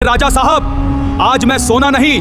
राजा साहब, आज मैं सोना नहीं,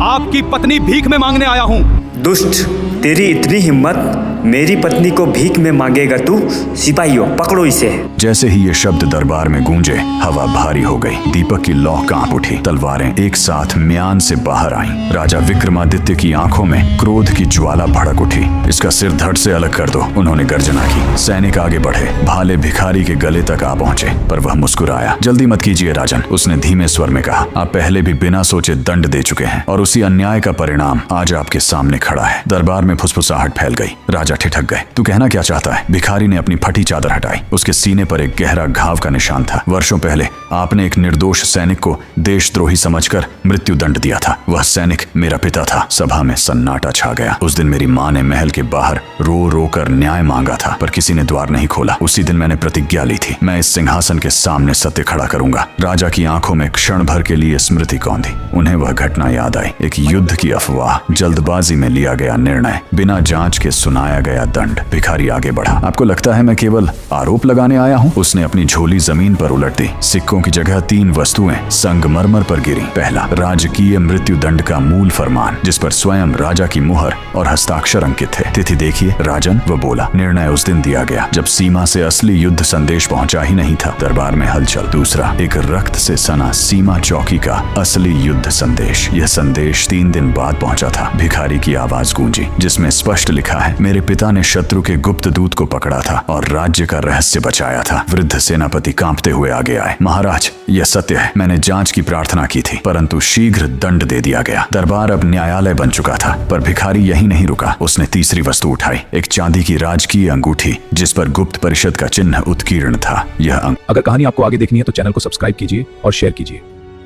आपकी पत्नी भीख में मांगने आया हूँ। दुष्ट, तेरी इतनी हिम्मत, मेरी पत्नी को भीख में मांगेगा तू? सिपाहियों, पकड़ो इसे। जैसे ही ये शब्द दरबार में गूंजे, हवा भारी हो गई। दीपक की लौ कांप उठी। तलवारें एक साथ म्यान से बाहर आईं। राजा विक्रमादित्य की आंखों में क्रोध की ज्वाला भड़क उठी। इसका सिर धड़ से अलग कर दो, उन्होंने गर्जना की। सैनिक आगे बढ़े, भाले भिखारी के गले तक आ पहुंचे, पर वह मुस्कुराया। जल्दी मत कीजिए राजन, उसने धीमे स्वर में कहा। आप पहले भी बिना सोचे दंड दे चुके हैं और उसी अन्याय का परिणाम आज आपके सामने खड़ा है। दरबार में फुसफुसाहट फैल गई। राजा ठिठक गए। तू कहना क्या चाहता है? भिखारी ने अपनी फटी चादर हटाई। उसके सीने पर एक गहरा घाव का निशान था। वर्षों पहले आपने एक निर्दोष सैनिक को देशद्रोही समझकर मृत्यु दंड दिया था। वह सैनिक मेरा पिता था। सभा में सन्नाटा छा गया। उस दिन मेरी माँ ने महल के बाहर रो रो कर न्याय मांगा था, पर किसी ने द्वार नहीं खोला। उसी दिन मैंने प्रतिज्ञा ली थी, मैं इस सिंहासन के सामने सत्य खड़ा करूंगा। राजा की आंखों में क्षण भर के लिए स्मृति कौंधी। उन्हें वह घटना याद आई। एक युद्ध की अफवाह, जल्दबाजी में लिया गया निर्णय, बिना जांच के सुनाया गया दंड। भिखारी आगे बढ़ा। आपको लगता है मैं केवल आरोप लगाने आया हूँ? उसने अपनी झोली जमीन पर उलट दी। सिक्कों की जगह 3 वस्तुएं संगमरमर पर गिरी। पहला, राजकीय मृत्यु दंड का मूल फरमान, जिस पर स्वयं राजा की मुहर और हस्ताक्षर अंकित थे। तिथि देखिए राजन, वह बोला। निर्णय उस दिन दिया गया जब सीमा से असली युद्ध संदेश पहुंचा ही नहीं था। दरबार में हलचल। दूसरा, एक रक्त से सना सीमा चौकी का असली युद्ध संदेश। यह संदेश 3 दिन बाद पहुंचा था। भिखारी की आवाज गूंजी, जिसमें स्पष्ट लिखा है, मेरे पिता ने शत्रु के गुप्त दूत को पकड़ा था और राज्य का रहस्य बचाया था। वृद्ध सेनापति कांपते हुए आगे आए। महाराज, यह सत्य है। मैंने जांच की प्रार्थना की थी, परंतु शीघ्र दंड दे दिया गया। दरबार अब न्यायालय बन चुका था। पर भिखारी यही नहीं रुका। उसने तीसरी वस्तु उठाई, एक चांदी की राजकीय अंगूठी, जिस पर गुप्त परिषद का चिन्ह उत्कीर्ण था। यह अगर कहानी आपको आगे देखनी है तो चैनल को सब्सक्राइब कीजिए और शेयर कीजिए।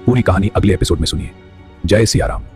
पूरी कहानी अगले एपिसोड में सुनिए। जय सिया राम।